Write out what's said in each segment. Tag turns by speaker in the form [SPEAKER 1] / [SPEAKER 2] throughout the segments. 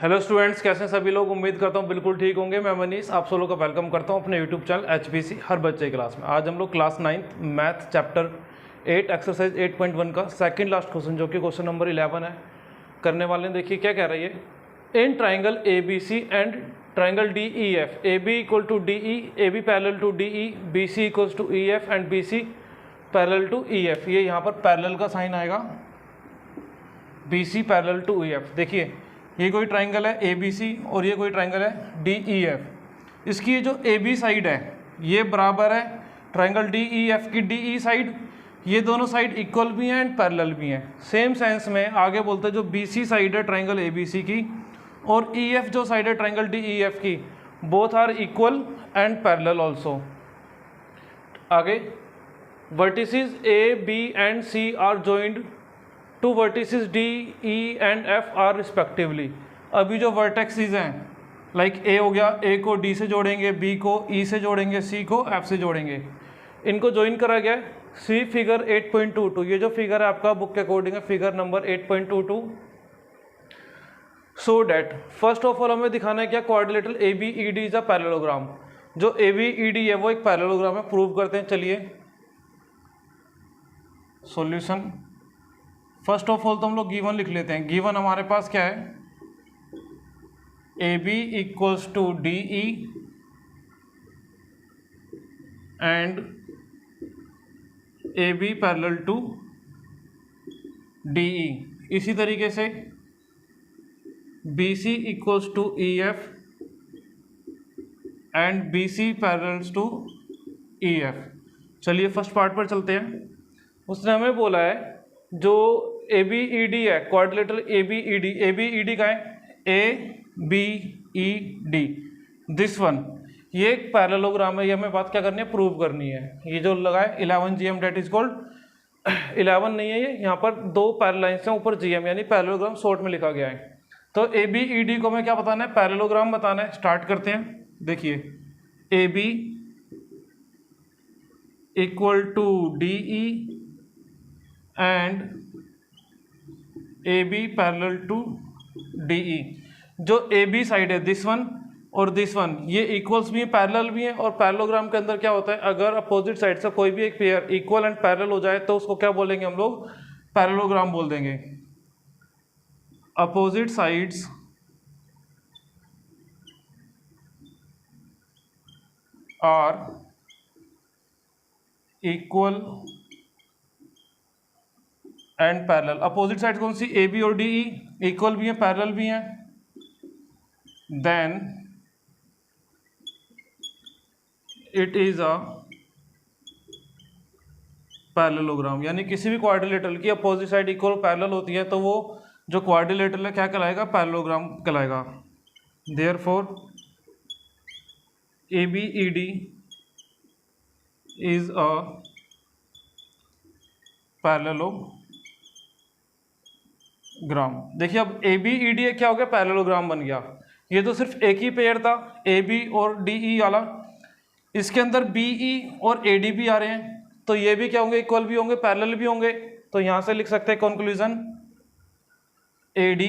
[SPEAKER 1] Hello students, कैसे हैं सभी लोग। उम्मीद करता हूँ बिल्कुल ठीक होंगे। मैं मनीष आप सब लोग का वेलकम करता हूँ अपने यूट्यूब चैनल HPC हर बच्चे की क्लास में। आज हम लोग class 9th math chapter 8 exercise 8.1 का सेकंड लास्ट क्वेश्चन जो कि क्वेश्चन नंबर 11 है करने वाले हैं। देखिए क्या कह रही है। In triangle ABC and triangle DEF, AB equal to DE, AB parallel to DE, BC equals to EF and BC parallel to EF। ये यहाँ पर पैरेलल का साइन आएगा, BC पैरेलल टू EF। देखिए ये कोई ट्राइंगल है ABC और ये कोई ट्राइंगल है DEF। इसकी ये जो AB साइड है ये बराबर है ट्राइंगल DEF की DE साइड। ये दोनों साइड इक्वल भी हैं एंड पैरेलल भी हैं। सेम सेंस में आगे बोलते हैं जो BC साइड है ट्राइंगल ABC की और EF जो साइड है ट्राइंगल DEF की, both are equal and parallel also. आगे vertices A, B and C are joined to vertices D, E and F are respectively. अभी जो वर्टेक्सेस हैं लाइक A हो गया, A को D से जोड़ेंगे, B को E से जोड़ेंगे, C को F से जोड़ेंगे। इनको ज्वाइन करा गया है सी फिगर 8.22। ये जो फिगर है आपका बुक के अकॉर्डिंग है figure number 8.22। So that first of all हमें दिखाना है क्या, quadrilateral ABED is a parallelogram. जो ABED है वो एक पैरेललोग्राम है। प्रूव करते हैं, चलिए। सॉल्यूशन फर्स्ट ऑफ ऑल तो हम लोग गिवन लिख लेते हैं। गिवन हमारे पास क्या है, AB equals to DE and AB parallel to DE। इसी तरीके से BC equals to EF and BC parallel to EF। चलिए फर्स्ट पार्ट पर चलते हैं। उसने हमें बोला है जो ABED है, क्वाड्रिलेटरल ABED का है ABED, दिस वन, ये एक पैरेललोग्राम है। ये हमें बात क्या करनी है, प्रूव करनी है। ये जो लगा है 11 GM डेट इज कॉल्ड 11 नहीं है ये, यहाँ पर दो पैरेलल लाइंस हैं, ऊपर GM यानी पैरेललोग्राम शॉर्ट में लिखा गया है। तो ABED को हमें क्या बताना है, पैरेललोग्राम बताना है। स्टार्ट करते हैं। देखिए AB equal to DE and AB parallel to DE। जो AB साइड है दिस वन और दिस वन, ये इक्वल्स भी हैं पैरेलल भी हैं। और पैरेललोग्राम के अंदर क्या होता है, अगर अपोजिट साइड से कोई भी एक पेयर इक्वल एंड पैरेलल हो जाए तो उसको क्या बोलेंगे हम लोग, पैरेललोग्राम बोल देंगे। Opposite sides are equal and parallel. Opposite side कौन सी, AB और DE, इक्वल भी हैं पैरेलल भी हैं, then it is a parallelogram. यानी किसी भी क्वाड्रिलेटरल की अपोजिट साइड इक्वल पैरेलल होती है तो वो जो क्वाड्रिलेटरल है क्या कहलाएगा, पैरेललोग्राम कहलाएगा। Therefore ABED is a parallelogram. देखिए अब ABED क्या हो गया, पैरेललोग्राम बन गया। ये तो सिर्फ एक ही पेयर था AB और DE वाला, इसके अंदर BE और AD भी आ रहे हैं, तो ये भी क्या होंगे, इक्वल भी होंगे पैरेलल भी होंगे। तो यहां से लिख सकते हैं conclusion, AD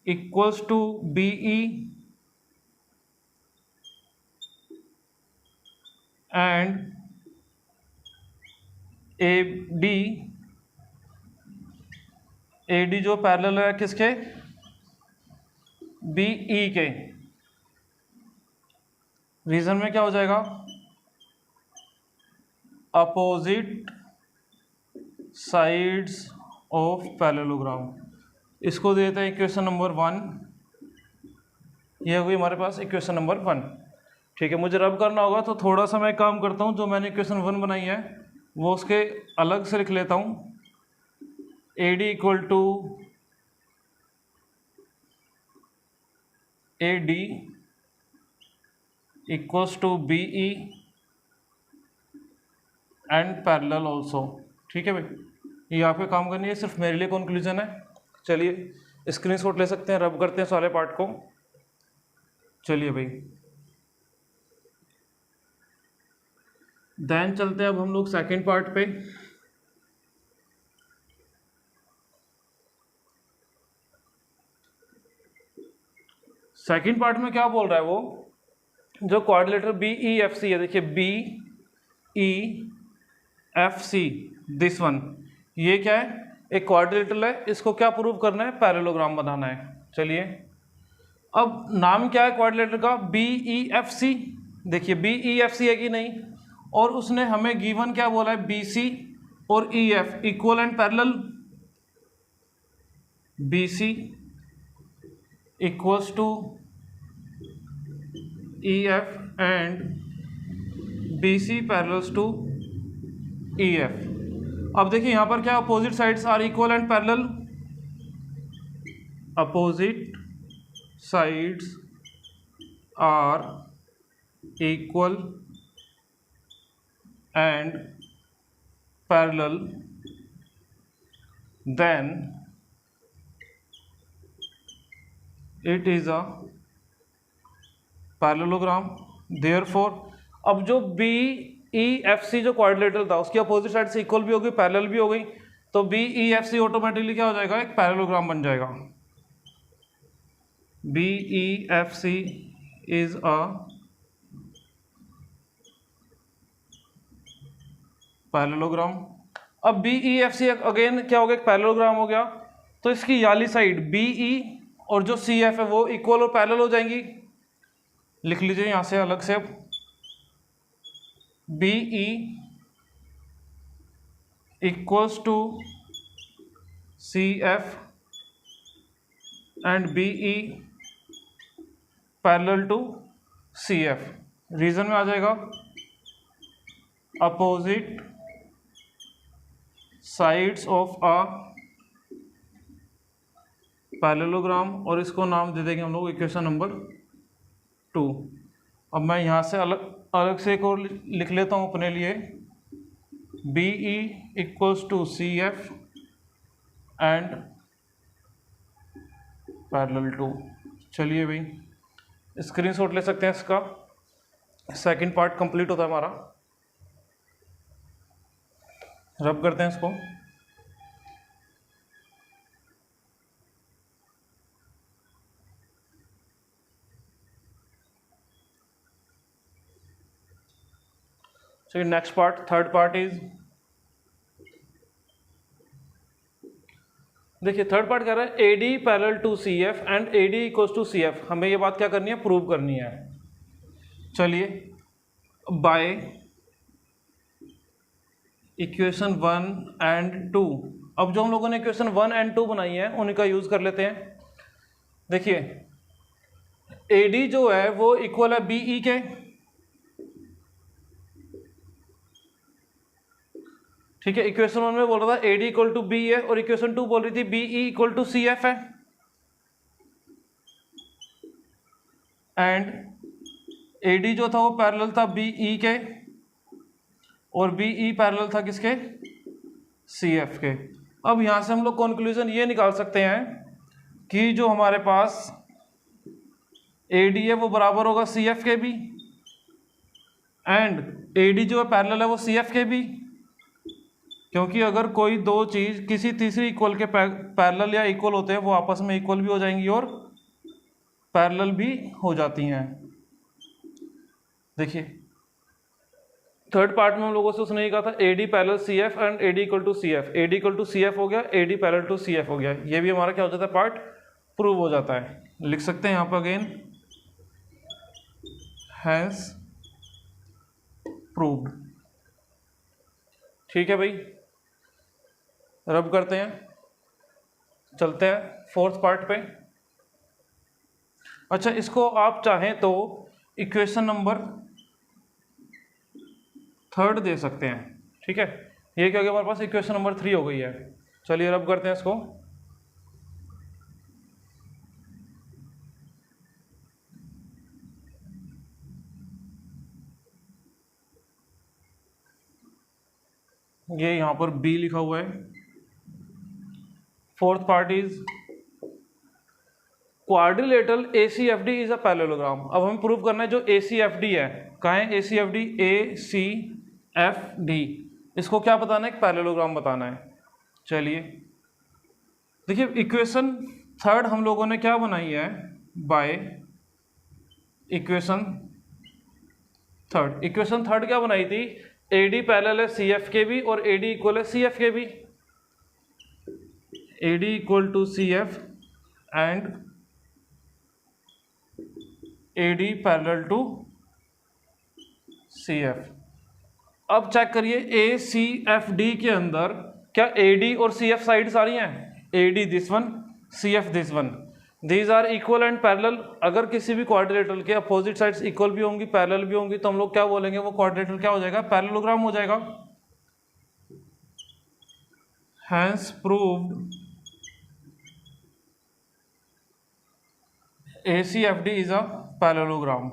[SPEAKER 1] equals to BE and AD जो पैरेलल है किसके, BE के। रीजन में क्या हो जाएगा, अपोजिट साइड्स ऑफ पैरेललोग्राम। इसको देते हैं इक्वेशन नंबर 1। ये हुई हमारे पास इक्वेशन नंबर 1। ठीक है, मुझे रब करना होगा तो थोड़ा सा मैं काम करता हूँ। जो मैंने इक्वेशन 1 बनाई है वो उसके अलग से लिख लेता हूँ। AD equal to AD equals to BE and parallel also. ठीक है भाई, ये यहाँ पे काम करनी है, सिर्फ मेरे लिए कंक्लूजन है। चलिए स्क्रीनशॉट ले सकते हैं, रब करते हैं सारे पार्ट को। चलिए भाई, देन चलते हैं अब हम लोग सेकंड पार्ट पे। सेकंड पार्ट में क्या बोल रहा है वो, जो quadrilateral B E F C है, देखिए B E F C, this one, ये क्या है, एक क्वाड्रिलेटरल है, इसको क्या प्रूव करना है, पैरेललोग्राम बनाना है। चलिए अब नाम क्या है क्वाड्रिलेटरल का, बी ई एफ सी, देखिए बी ई एफ सी है कि नहीं, और उसने हमें गिवन क्या बोला है, बी सी और E F equal and parallel, B C equals to E F and B C parallels to E F. अब देखिए यहाँ पर क्या, opposite sides are equal and parallel, opposite sides are equal and parallel, then it is a parallelogram. Therefore अब जो B E F सी जो quadrilateral था उसकी अपोजिट साइड से इक्वल भी हो गई, पैरेलल भी हो गई, तो B E F C automatically क्या हो जाएगा, एक पैरेललोग्राम बन जाएगा। B E F C is a parallelogram. अब B E F C again क्या हो गया, एक पैरेललोग्राम हो गया, तो इसकी याली साइड बी ई और जो सी एफ है वो इक्वल और पैरेलल हो जाएंगी। लिख लीजिए यहां से अलग से, B E equals to C F and B E parallel to C F. Reason में आ जाएगा opposite sides of a parallelogram, और इसको नाम दे देंगे हम लोग इक्वेशन नंबर 2। अब मैं यहाँ से अलग से एक और लिख लेता हूँ अपने लिए, B E equals to C F and parallel to. चलिए भाई स्क्रीनशॉट ले सकते हैं इसका, सेकंड पार्ट कंप्लीट होता है हमारा। रब करते हैं इसको, so next part, third part is, देखिए थर्ड पार्ट कह रहा है AD parallel to CF and AD equals to CF। हमें ये बात क्या करनी है, प्रूव करनी है। चलिए बाय इक्वेशन 1 एंड 2, अब जो हम लोगों ने इक्वेशन 1 एंड 2 बनाई है उन्हीं का यूज कर लेते हैं। देखिए AD जो है वो इक्वल है BE के, ठीक है। इक्वेशन 1 में बोल रहा था AD इक्वल टू बी है, और इक्वेशन 2 बोल रही थी BE इक्वल टू CF है, एंड AD जो था वो पैरेलल था BE के, और BE पैरेलल था किसके, CF के। अब यहां से हम लोग कंक्लूजन ये निकाल सकते हैं कि जो हमारे पास AD है वो बराबर होगा CF के भी, एंड AD जो है पैरेलल है वो CF के भी, क्योंकि अगर कोई दो चीज किसी तीसरी इक्वल के पैरेलल या इक्वल होते हैं वो आपस में इक्वल भी हो जाएंगी और पैरेलल भी हो जाती हैं। देखिए थर्ड पार्ट में हम लोगों से उसने ये कहा था AD parallel CF and AD equal to CF, AD equal to CF हो गया, AD पैरेलल टू CF हो गया, ये भी हमारा क्या हो जाता है, पार्ट प्रूव हो जाता है। लिख सकते हैं यहाँ पर अगेन, हैंस प्रूव्ड। ठीक है भाई, रब करते हैं, चलते हैं फोर्थ पार्ट पे। अच्छा इसको आप चाहें तो इक्वेशन नंबर 3 दे सकते हैं, ठीक है। ये क्या हो गया हमारे पास, इक्वेशन नंबर 3 हो गई है। चलिए रब करते हैं इसको, ये यहां पर B लिखा हुआ है। Fourth part is quadrilateral ACFD is a parallelogram. अब हमें प्रूव करना है जो ACFD है, कहाँ है ACFD, ACFD, इसको क्या बताना है, एक पैरेललोग्राम बताना है। चलिए देखिए इक्वेशन 3 हम लोगों ने क्या बनाई है, बाय इक्वेशन थर्ड क्या बनाई थी, AD पैरेलल है CF के भी और AD इक्वल है CF के भी, AD equal to CF and AD parallel to CF। अब चेक करिए ACFD के अंदर क्या AD और CF साइड सारी हैं, AD this one, CF this one, these are equal and parallel. अगर किसी भी क्वाड्रिलेटरल के अपोजिट साइड्स इक्वल भी होंगी, पैरेलल भी होंगी, तो हम लोग क्या बोलेंगे, वो क्वाड्रिलेटरल क्या हो जाएगा, पैरेललोग्राम हो जाएगा। Hence proved ACFD is a parallelogram.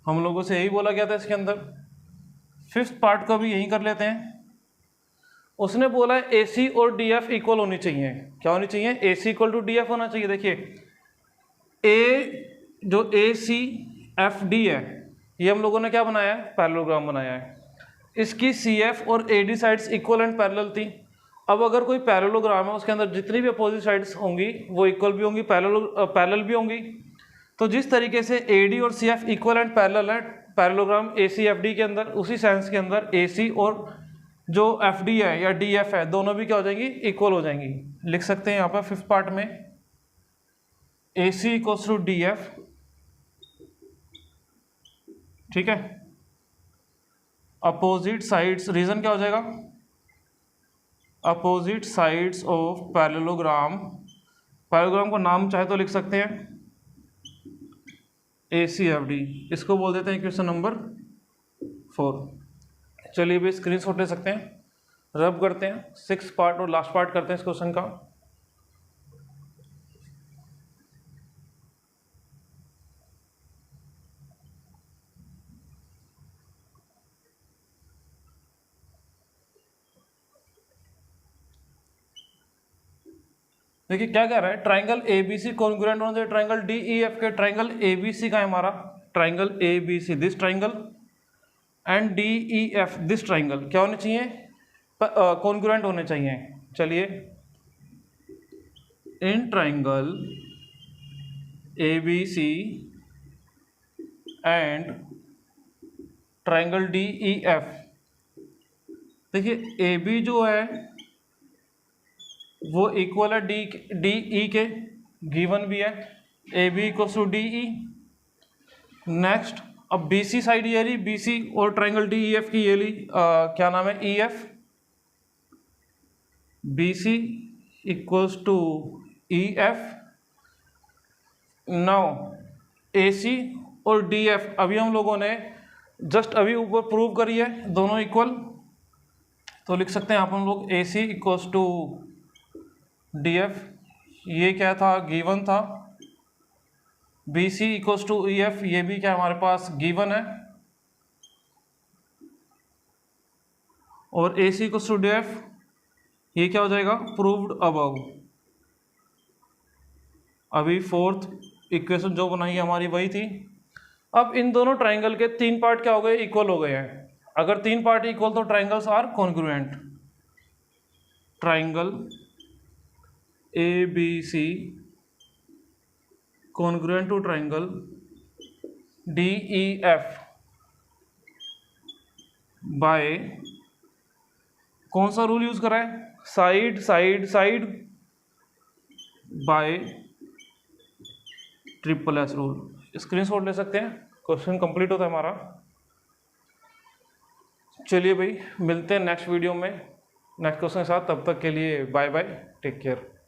[SPEAKER 1] हम लोगों से यही बोला गया था इसके अंदर। फिफ्थ पार्ट का भी यही कर लेते हैं। उसने बोला है AC और DF इक्वल होनी चाहिए। क्या होनी चाहिए, AC इक्वल टू DF होना चाहिए। देखिए जो ACFD है ये हम लोगों ने क्या बनाया है, पैरेललोग्राम बनाया है। इसकी CF और AD sides equal and parallel थी। अब अगर कोई पैरेललोग्राम है उसके अंदर जितनी भी अपोजिट साइड्स होंगी वो इक्वल भी होंगी, पैरेलल भी होंगी। तो जिस तरीके से AD और CF इक्वल एंड पैरेलल है पैरेललोग्राम ACFD के अंदर, उसी सेंस के अंदर AC और जो FD है या DF है दोनों भी क्या हो जाएंगी, इक्वल हो जाएंगी। लिख सकते हैं यहाँ पर फिफ्थ पार्ट में AC इक्वल्स टू DF, ठीक है। अपोजिट साइड्स, रीजन क्या हो जाएगा, opposite sides of parallelogram, parallelogram को नाम चाहे तो लिख सकते हैं ACFD, इसको बोल देते हैं इक्वेशन नंबर 4। चलिए भी स्क्रीनशॉट ले सकते हैं, रब करते हैं, सिक्स पार्ट और लास्ट पार्ट करते हैं इस क्वेश्चन का। देखिए क्या कह रहा है, ट्राइंगल ABC कॉन्ग्रुएंट होना चाहिए ट्राइंगल DEF के। ट्राइंगल ABC का है हमारा, triangle ABC this triangle and DEF this triangle क्या होने चाहिए, कॉन्ग्रुएंट होने चाहिए। चलिए इन triangle ABC and triangle DEF, देखिए AB जो है वो इक्वल है DE के, गिवन भी है AB equals to DE। Next अब BC साइड ये रही, BC और ट्राइंगल DEF की ये ली क्या नाम है, EF। BC equals to EF। Now AC और DF अभी हम लोगों ने जस्ट अभी ऊपर प्रूव करी है दोनों इक्वल, तो लिख सकते हैं आप हम लोग AC इक्वल्स टू DF, ये क्या था, गिवन था। BC इक्वल्स टू EF, ये भी क्या हमारे पास गिवन है। और AC इक्वल्स टू DF, ये क्या हो जाएगा, प्रूव्ड अबव। अभी फोर्थ इक्वेशन जो बनाई है हमारी वही थी। अब इन दोनों ट्राइंगल के तीन पार्ट क्या हो गए, इक्वल हो गए हैं। अगर तीन पार्ट इक्वल तो triangles are congruent. Triangle ABC congruent to triangle DEF by कौन सा रूल यूज करा है, side side side by SSS rule. Screenshot ले सकते हैं, क्वेश्चन कंप्लीट होता है हमारा। चलिए भाई मिलते हैं नेक्स्ट वीडियो में नेक्स्ट क्वेश्चन के साथ, तब तक के लिए बाय बाय, टेक केयर।